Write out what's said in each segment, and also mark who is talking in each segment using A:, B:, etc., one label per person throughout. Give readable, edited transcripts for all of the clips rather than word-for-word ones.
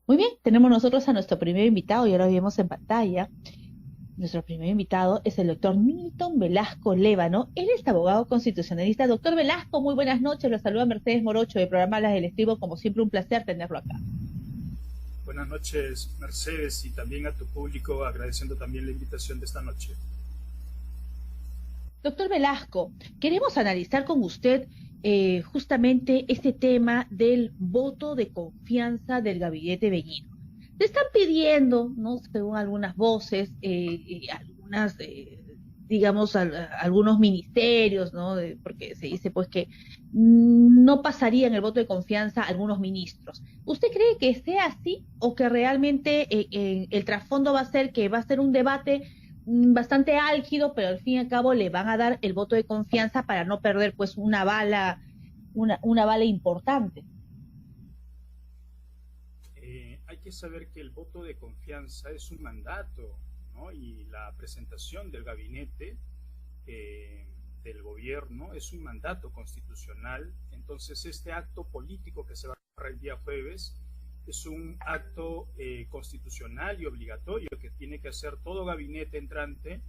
A: Muy bien, tenemos nosotros a nuestro primer invitado y ahora lo vemos en pantalla. Nuestro primer invitado es el doctor Milton Velasco Lévano. Él es abogado constitucionalista. Doctor Velasco, muy buenas noches. Lo saluda Mercedes Morocho del programa Las del Estribo. Como siempre, un placer tenerlo acá.
B: Buenas noches, Mercedes, y también a tu público, agradeciendo también la invitación de esta noche.
A: Doctor Velasco, queremos analizar con usted justamente este tema del voto de confianza del gabinete Bellido. Le están pidiendo, ¿no? Según algunas voces, digamos, algunos ministerios, ¿no? Porque se dice pues que no pasarían el voto de confianza algunos ministros. ¿Usted cree que sea así o que realmente el trasfondo va a ser que va a ser un debate bastante álgido, pero al fin y al cabo le van a dar el voto de confianza para no perder pues una bala importante?
B: Hay que saber que el voto de confianza es un mandato, ¿no? Y la presentación del gabinete del gobierno es un mandato constitucional. Entonces, este acto político que se va a hacer el día jueves es un acto constitucional y obligatorio que tiene que hacer todo gabinete entrante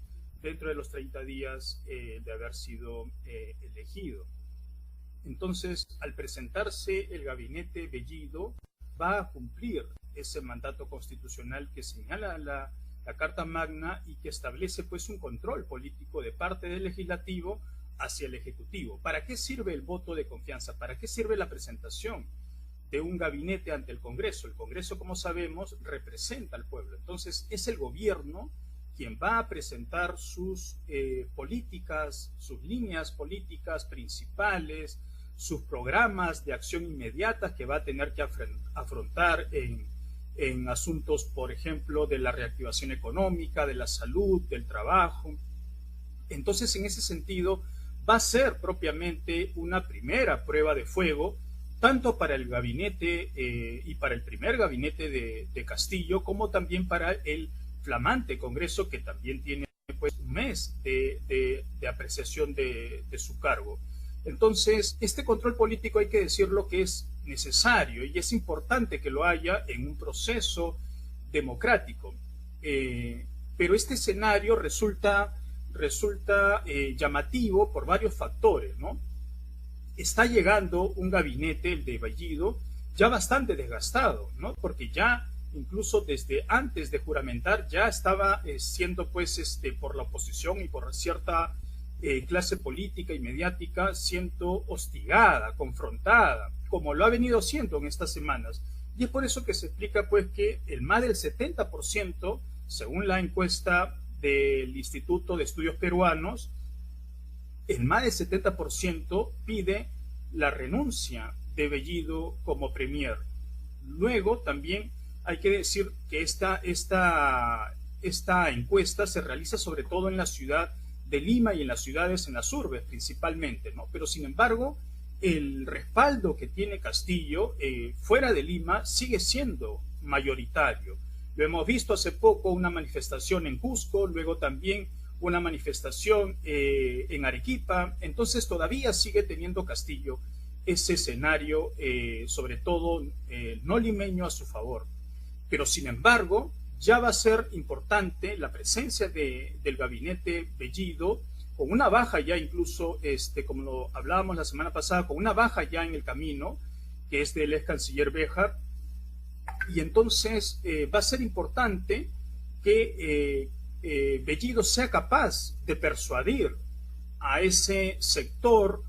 B: dentro de los 30 días de haber sido elegido. Entonces, al presentarse el gabinete Bellido, va a cumplir ese mandato constitucional que señala la Carta Magna y que establece pues un control político de parte del legislativo hacia el ejecutivo. ¿Para qué sirve el voto de confianza? ¿Para qué sirve la presentación de un gabinete ante el Congreso? El Congreso, como sabemos, representa al pueblo. Entonces, es el gobierno quien va a presentar sus políticas, sus líneas políticas principales, sus programas de acción inmediata que va a tener que afrontar en asuntos, por ejemplo, de la reactivación económica, de la salud, del trabajo. Entonces, en ese sentido, va a ser propiamente una primera prueba de fuego, tanto para el gabinete y para el primer gabinete de Castillo, como también para el flamante Congreso, que también tiene pues un mes de apreciación de su cargo. Entonces, este control político hay que decirlo que es necesario y es importante que lo haya en un proceso democrático. Pero este escenario resulta llamativo por varios factores, ¿no? Está llegando un gabinete, el de Bellido, ya bastante desgastado, ¿no? Porque ya incluso desde antes de juramentar ya estaba siendo pues por la oposición y por cierta clase política y mediática siendo hostigada, confrontada, como lo ha venido siendo en estas semanas. Y es por eso que se explica pues que el más del 70%, según la encuesta del Instituto de Estudios Peruanos, el más del 70% pide la renuncia de Bellido como premier. Luego también hay que decir que esta encuesta se realiza sobre todo en la ciudad de Lima y en las ciudades, en las urbes principalmente, ¿no? Pero sin embargo, el respaldo que tiene Castillo fuera de Lima sigue siendo mayoritario. Lo hemos visto hace poco, una manifestación en Cusco, luego también una manifestación en Arequipa. Entonces todavía sigue teniendo Castillo ese escenario, sobre todo no limeño, a su favor. Pero sin embargo, ya va a ser importante la presencia del gabinete Bellido, con una baja ya incluso, como lo hablábamos la semana pasada, con una baja ya en el camino, que es del ex canciller Béjar. Y entonces va a ser importante que Bellido sea capaz de persuadir a ese sector,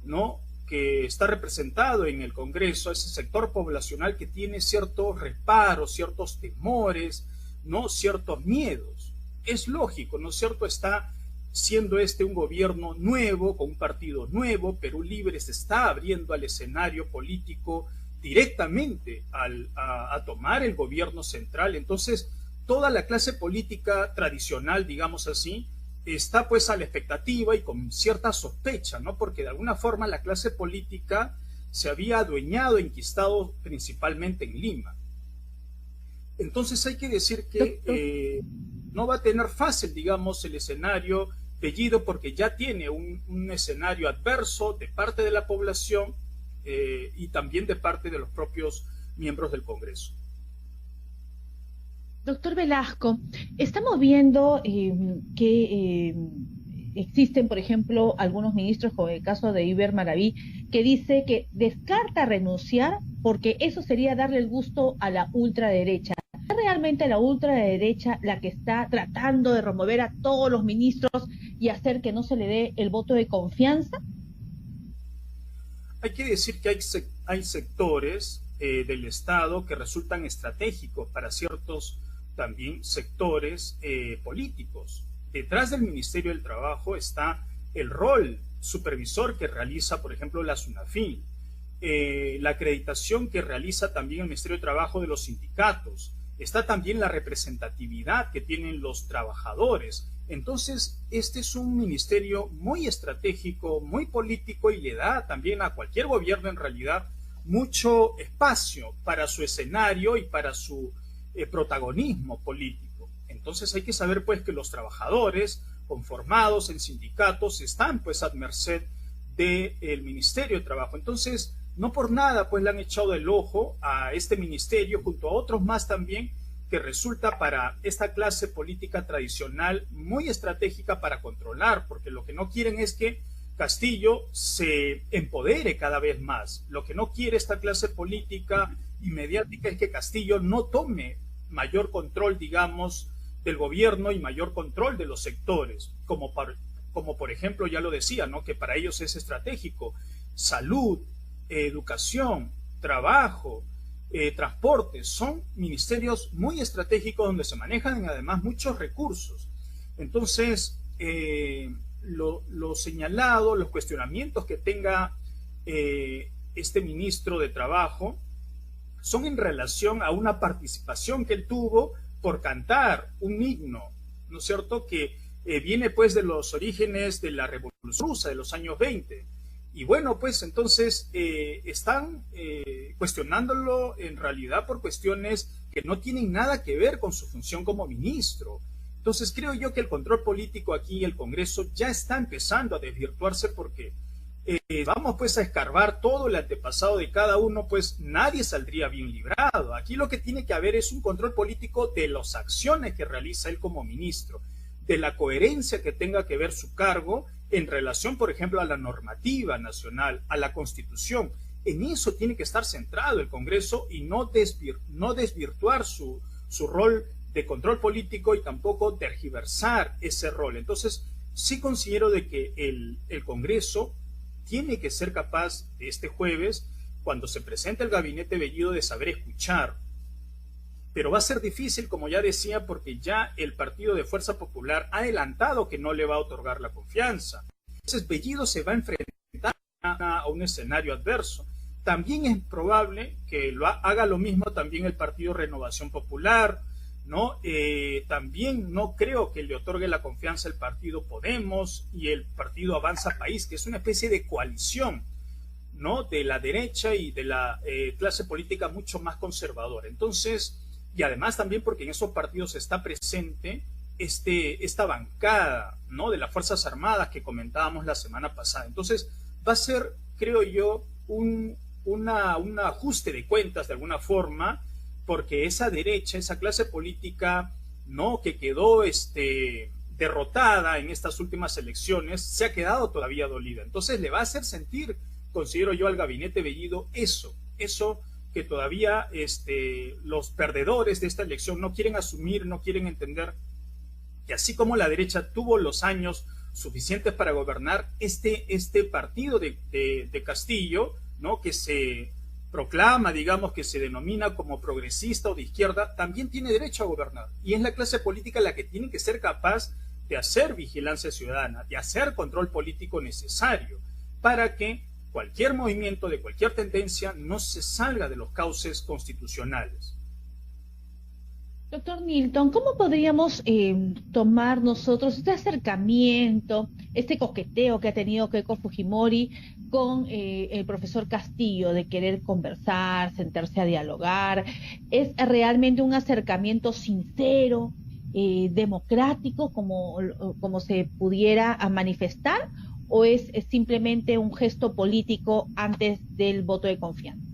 B: ¿no?, que está representado en el Congreso, a ese sector poblacional que tiene ciertos reparos, ciertos temores, ¿no?, ciertos miedos. Es lógico, ¿no es cierto? Está siendo un gobierno nuevo, con un partido nuevo. Perú Libre se está abriendo al escenario político directamente a tomar el gobierno central. Entonces, toda la clase política tradicional, digamos así, está pues a la expectativa y con cierta sospecha, ¿no? Porque de alguna forma la clase política se había adueñado, enquistado principalmente en Lima. Entonces hay que decir que no va a tener fácil, digamos, el escenario Bellido, porque ya tiene un escenario adverso de parte de la población y también de parte de los propios miembros del Congreso.
A: Doctor Velasco, estamos viendo que existen, por ejemplo, algunos ministros, como el caso de Iber Maraví, que dice que descarta renunciar porque eso sería darle el gusto a la ultraderecha. ¿Es realmente la ultraderecha la que está tratando de remover a todos los ministros y hacer que no se le dé el voto de confianza?
B: Hay que decir que hay sectores del Estado que resultan estratégicos para ciertos también sectores políticos. Detrás del Ministerio del Trabajo está el rol supervisor que realiza, por ejemplo, la SUNAFIN, la acreditación que realiza también el Ministerio del Trabajo de los sindicatos, está también la representatividad que tienen los trabajadores. Entonces, este es un ministerio muy estratégico, muy político y le da también a cualquier gobierno en realidad mucho espacio para su escenario y para su protagonismo político. Entonces hay que saber pues que los trabajadores conformados en sindicatos están pues a merced del Ministerio de Trabajo. Entonces no por nada pues le han echado el ojo a este ministerio junto a otros más también que resulta para esta clase política tradicional muy estratégica para controlar, porque lo que no quieren es que Castillo se empodere cada vez más. Lo que no quiere esta clase política y mediática es que Castillo no tome mayor control, digamos, del gobierno y mayor control de los sectores, como por ejemplo, ya lo decía, ¿no? Que para ellos es estratégico. Salud, educación, trabajo, transporte, son ministerios muy estratégicos donde se manejan además muchos recursos. Entonces, lo señalado, los cuestionamientos que tenga este ministro de Trabajo son en relación a una participación que él tuvo por cantar un himno, ¿no es cierto?, que viene pues de los orígenes de la Revolución Rusa de los años 20. Y bueno, pues entonces están cuestionándolo en realidad por cuestiones que no tienen nada que ver con su función como ministro. Entonces creo yo que el control político aquí, el Congreso, ya está empezando a desvirtuarse porque vamos pues a escarbar todo el antepasado de cada uno, pues nadie saldría bien librado. Aquí lo que tiene que haber es un control político de las acciones que realiza él como ministro, de la coherencia que tenga que ver su cargo en relación, por ejemplo, a la normativa nacional, a la Constitución. En eso tiene que estar centrado el Congreso y no desvirtuar su rol de control político y tampoco tergiversar ese rol. Entonces, sí considero de que el Congreso tiene que ser capaz de este jueves, cuando se presente el gabinete Bellido, de saber escuchar. Pero va a ser difícil, como ya decía, porque ya el Partido de Fuerza Popular ha adelantado que no le va a otorgar la confianza. Entonces Bellido se va a enfrentar a un escenario adverso. También es probable que haga lo mismo también el Partido Renovación Popular, ¿no? También no creo que le otorgue la confianza el Partido Podemos y el Partido Avanza País, que es una especie de coalición, ¿no?, de la derecha y de la clase política mucho más conservadora. Entonces, y además también porque en esos partidos está presente esta bancada, ¿no?, de las Fuerzas Armadas que comentábamos la semana pasada. Entonces va a ser, creo yo, un ajuste de cuentas de alguna forma, porque esa derecha, esa clase política, ¿no?, que quedó derrotada en estas últimas elecciones, se ha quedado todavía dolida. Entonces le va a hacer sentir, considero yo, al gabinete Bellido eso que todavía los perdedores de esta elección no quieren asumir, no quieren entender que así como la derecha tuvo los años suficientes para gobernar, este partido de Castillo, ¿no?, que se proclama, digamos, que se denomina como progresista o de izquierda, también tiene derecho a gobernar. Y es la clase política la que tiene que ser capaz de hacer vigilancia ciudadana, de hacer control político necesario para que cualquier movimiento de cualquier tendencia no se salga de los cauces constitucionales.
A: Doctor Nilton, ¿cómo podríamos tomar nosotros este acercamiento, este coqueteo que ha tenido Keiko Fujimori con el profesor Castillo, de querer conversar, sentarse a dialogar? ¿Es realmente un acercamiento sincero, democrático, como se pudiera manifestar, o es simplemente un gesto político antes del voto de confianza?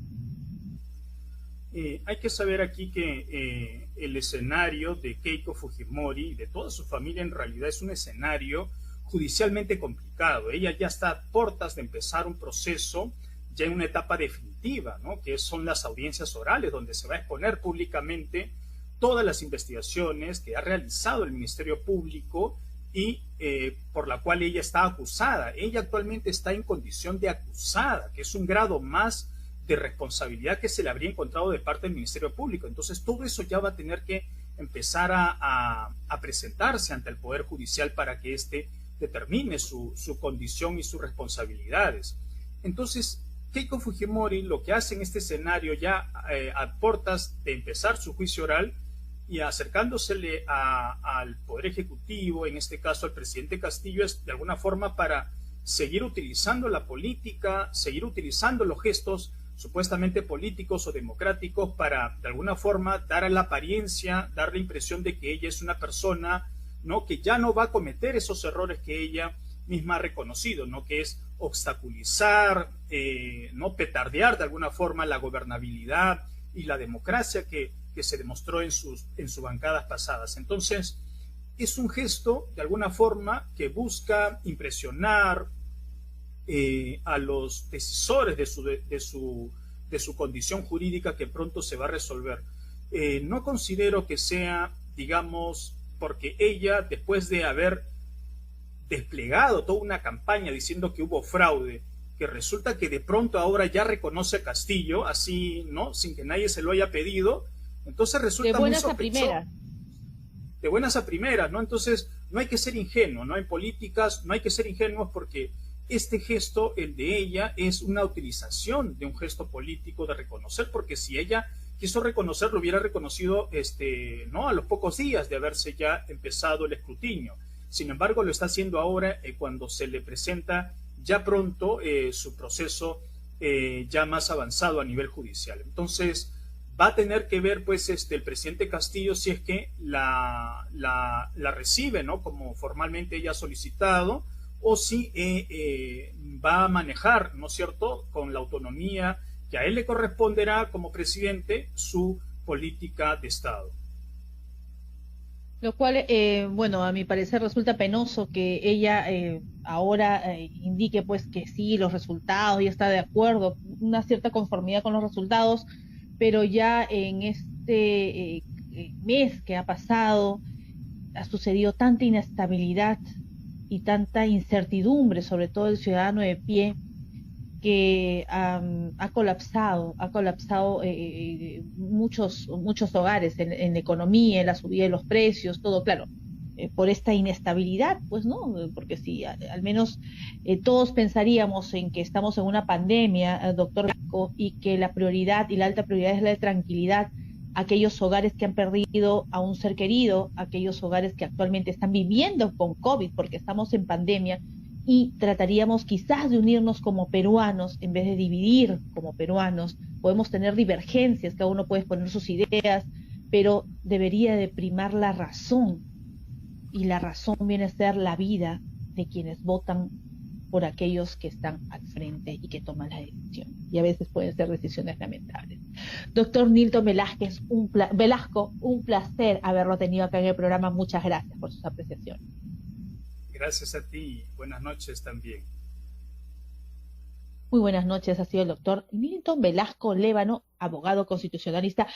B: Hay que saber aquí que el escenario de Keiko Fujimori y de toda su familia en realidad es un escenario judicialmente complicado. Ella ya está a puertas de empezar un proceso ya en una etapa definitiva, ¿no? Que son las audiencias orales, donde se va a exponer públicamente todas las investigaciones que ha realizado el Ministerio Público y por la cual ella está acusada. Ella actualmente está en condición de acusada, que es un grado más de responsabilidad que se le habría encontrado de parte del Ministerio Público. Entonces todo eso ya va a tener que empezar a presentarse ante el Poder Judicial para que éste determine su condición y sus responsabilidades. Entonces Keiko Fujimori lo que hace en este escenario ya a puertas de empezar su juicio oral y acercándosele al Poder Ejecutivo, en este caso al presidente Castillo, es de alguna forma para seguir utilizando la política, seguir utilizando los gestos supuestamente políticos o democráticos para de alguna forma dar la apariencia, dar la impresión de que ella es una persona, ¿no?, que ya no va a cometer esos errores que ella misma ha reconocido, ¿no?, que es obstaculizar, no petardear de alguna forma la gobernabilidad y la democracia que se demostró en sus bancadas pasadas. Entonces, es un gesto de alguna forma que busca impresionar a los decisores de su condición jurídica que pronto se va a resolver. No considero que sea, digamos, porque ella, después de haber desplegado toda una campaña diciendo que hubo fraude, que resulta que de pronto ahora ya reconoce a Castillo, así, ¿no?, sin que nadie se lo haya pedido, entonces resulta muy sospechoso. De buenas a primeras, ¿no? Entonces no hay que ser ingenuo, ¿no? En políticas no hay que ser ingenuos porque este gesto, el de ella, es una utilización de un gesto político de reconocer, porque si ella quiso reconocer, lo hubiera reconocido, ¿no?, a los pocos días de haberse ya empezado el escrutinio. Sin embargo, lo está haciendo ahora cuando se le presenta ya pronto su proceso ya más avanzado a nivel judicial. Entonces, va a tener que ver, pues, el presidente Castillo si es que la recibe, ¿no?, como formalmente ella ha solicitado, o si va a manejar, ¿no es cierto?, con la autonomía que a él le corresponderá como presidente, su política de Estado.
A: Lo cual, bueno, a mi parecer resulta penoso que ella ahora indique pues que sí, los resultados, ya está de acuerdo, una cierta conformidad con los resultados, pero ya en este mes que ha pasado ha sucedido tanta inestabilidad y tanta incertidumbre, sobre todo el ciudadano de pie, que ha colapsado muchos hogares en la economía, en la subida de los precios, todo claro, por esta inestabilidad, pues no, porque si al menos todos pensaríamos en que estamos en una pandemia, doctor Blasco, y que la prioridad y la alta prioridad es la de tranquilidad, aquellos hogares que han perdido a un ser querido, aquellos hogares que actualmente están viviendo con COVID porque estamos en pandemia, y trataríamos quizás de unirnos como peruanos en vez de dividir como peruanos. Podemos tener divergencias, cada uno puede exponer sus ideas, pero debería de primar la razón, y la razón viene a ser la vida de quienes votan por aquellos que están al frente y que toman la decisión, y a veces pueden ser decisiones lamentables. Doctor Nilton Velasco, un placer haberlo tenido acá en el programa. Muchas gracias por sus apreciaciones.
B: Gracias a ti. Buenas noches también.
A: Muy buenas noches. Ha sido el doctor Nilton Velasco Lévano, abogado constitucionalista.